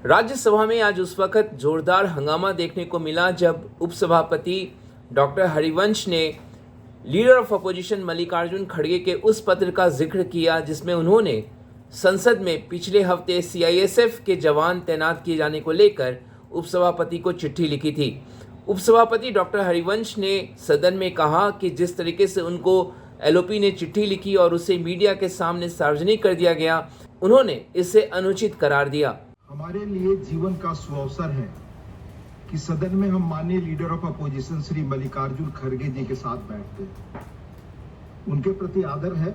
राज्यसभा में आज उस वक्त जोरदार हंगामा देखने को मिला जब उपसभापति डॉक्टर हरिवंश ने लीडर ऑफ अपोजिशन मल्लिकार्जुन खड़गे के उस पत्र का जिक्र किया जिसमें उन्होंने संसद में पिछले हफ्ते सीआईएसएफ के जवान तैनात किए जाने को लेकर उपसभापति को चिट्ठी लिखी थी। उपसभापति डॉक्टर हरिवंश ने सदन में कहा कि जिस तरीके से उनको एलओपी ने चिट्ठी लिखी और उसे मीडिया के सामने सार्वजनिक कर दिया गया, उन्होंने इसे अनुचित करार दिया। हमारे लिए जीवन का सुअवसर है कि सदन में हम माननीय leader of opposition Shri Mallikarjun खड़गे जी के साथ बैठते हैं। उनके प्रति आदर है,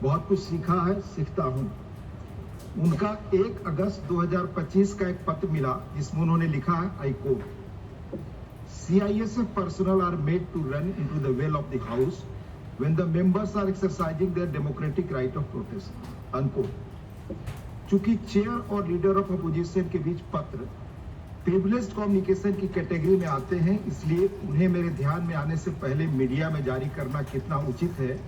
बहुत कुछ सीखा है, सीखता हूं। उनका 1 अगस्त 2025 का एक पत्र मिला जिसमें उन्होंने लिखा है, I quote, CISF personnel are made to run into the well of the house when the members are exercising their democratic right of protest, unquote। चूंकि चेयर और लीडर ऑफ अपोजिशन के बीच पत्र प्रिविलेज्ड कम्युनिकेशन की category में आते हैं, इसलिए उन्हें मेरे ध्यान में आने से पहले मीडिया में जारी करना कितना उचित है,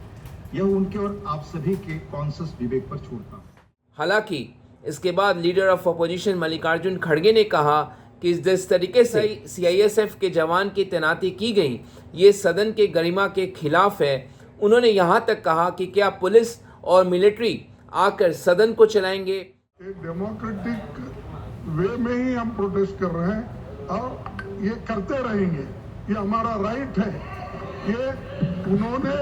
यह उनके और आप सभी के कॉन्शियस विवेक पर छोड़ता हूं। हालांकि इसके बाद लीडर ऑफ अपोजिशन मल्लिकार्जुन खड़गे ने कहा कि जिस तरीके से सीआईएसएफ के जवान की तैनाती की गई, ये सदन के गरिमा के खिलाफ है। उन्होंने यहाँ तक कहा कि क्या पुलिस और मिलिट्री आकर सदन को चलाएंगे। एक डेमोक्रेटिक वे में ही हम प्रोटेस्ट कर रहे हैं और ये करते रहेंगे, ये हमारा राइट है। ये उन्होंने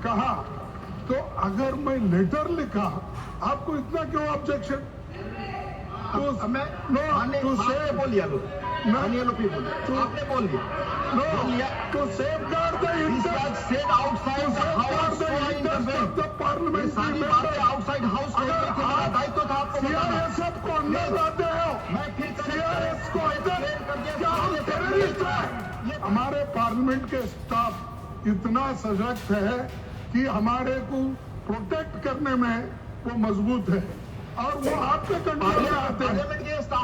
कहा तो अगर मैं लेटर लिखा, आपको इतना क्यों ऑब्जेक्शन? हमारे पार्लियामेंट के स्टाफ इतना सशक्त है कि हमारे को प्रोटेक्ट करने में वो मजबूत है और वो आपके कंट्रोल में आते हैं,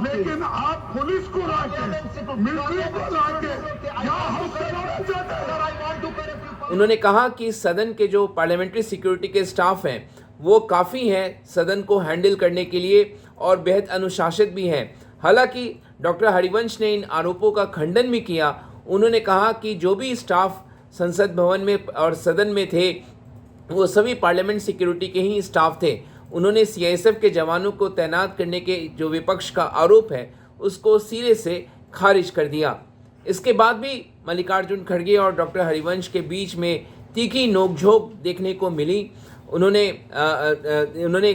लेकिन आप पुलिस को लाके, मिलिट्री को लाके उन्होंने कहा कि सदन के जो पार्लियामेंट्री सिक्योरिटी के स्टाफ हैं वो काफ़ी हैं सदन को हैंडल करने के लिए और बेहद अनुशासित भी हैं। हालांकि डॉक्टर हरिवंश ने इन आरोपों का खंडन भी किया। उन्होंने कहा कि जो भी स्टाफ संसद भवन में और सदन में थे वो सभी पार्लियामेंट सिक्योरिटी के ही स्टाफ थे। उन्होंने सीआईएसएफ के जवानों को तैनात करने के जो विपक्ष का आरोप है उसको सिरे से खारिज कर दिया। इसके बाद भी मल्लिकार्जुन खड़गे और डॉक्टर हरिवंश के बीच में तीखी नोकझोंक देखने को मिली। उन्होंने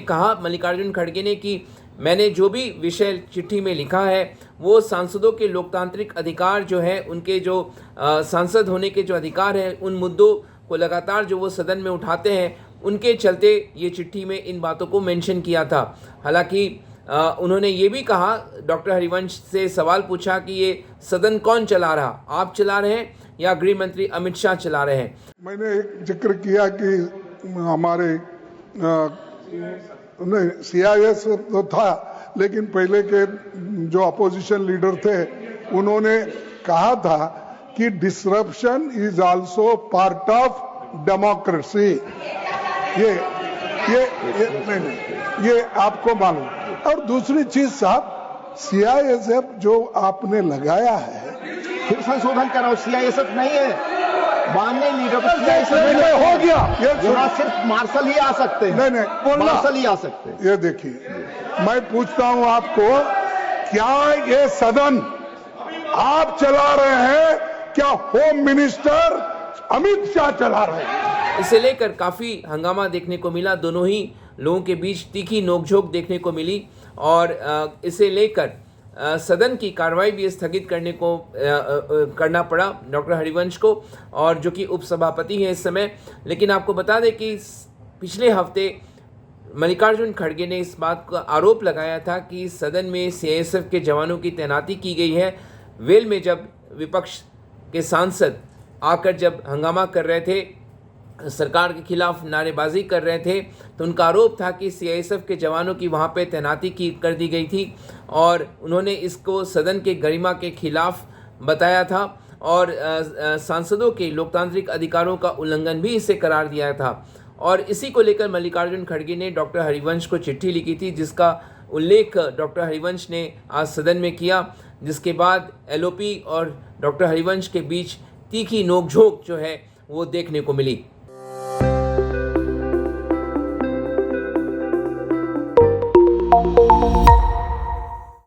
कहा, मल्लिकार्जुन खड़गे ने, कि मैंने जो भी विषय चिट्ठी में लिखा है वो सांसदों के लोकतांत्रिक अधिकार जो है, उनके जो सांसद होने के जो अधिकार हैं, उन मुद्दों को लगातार जो वो सदन में उठाते हैं, उनके चलते ये चिट्ठी में इन बातों को मेंशन किया था। हालांकि उन्होंने ये भी कहा, डॉक्टर हरिवंश से सवाल पूछा कि ये सदन कौन चला रहा, आप चला रहे हैं या गृह मंत्री अमित शाह चला रहे हैं। मैंने एक जिक्र किया कि हमारे सीआईएस तो था, लेकिन पहले के जो अपोजिशन लीडर थे उन्होंने कहा था कि disruption is also part of democracy. ये आपको मालूम। और दूसरी चीज साहब, सीआईएसएफ जो आपने लगाया है, फिर संशोधन कराओ, सीआईएसएफ नहीं है, माननीय लीडर सीआईएसएफ हो गया, ये सिर्फ मार्शल ही आ सकते हैं। नहीं मार्शल ही आ सकते हैं। ये देखिए, मैं पूछता हूं आपको, क्या ये सदन आप चला रहे हैं, क्या होम मिनिस्टर अमित शाह चला रहे हैं? इसे लेकर काफ़ी हंगामा देखने को मिला। दोनों ही लोगों के बीच तीखी नोकझोंक देखने को मिली और इसे लेकर सदन की कार्रवाई भी स्थगित करना पड़ा डॉक्टर हरिवंश को, और जो कि उपसभापति हैं इस समय। लेकिन आपको बता दें कि पिछले हफ्ते मल्लिकार्जुन खड़गे ने इस बात का आरोप लगाया था कि सदन में सीआईएसएफ के जवानों की तैनाती की गई है। वेल में जब विपक्ष के सांसद आकर जब हंगामा कर रहे थे, सरकार के खिलाफ नारेबाजी कर रहे थे, तो उनका आरोप था कि सीआईएसएफ के जवानों की वहाँ पे तैनाती कर दी गई थी और उन्होंने इसको सदन के गरिमा के खिलाफ बताया था और सांसदों के लोकतांत्रिक अधिकारों का उल्लंघन भी इसे करार दिया था। और इसी को लेकर मल्लिकार्जुन खड़गे ने डॉक्टर हरिवंश को चिट्ठी लिखी थी, जिसका उल्लेख डॉक्टर हरिवंश ने आज सदन में किया, जिसके बाद एलओपी और डॉक्टर हरिवंश के बीच तीखी नोकझोंक जो है वो देखने को मिली।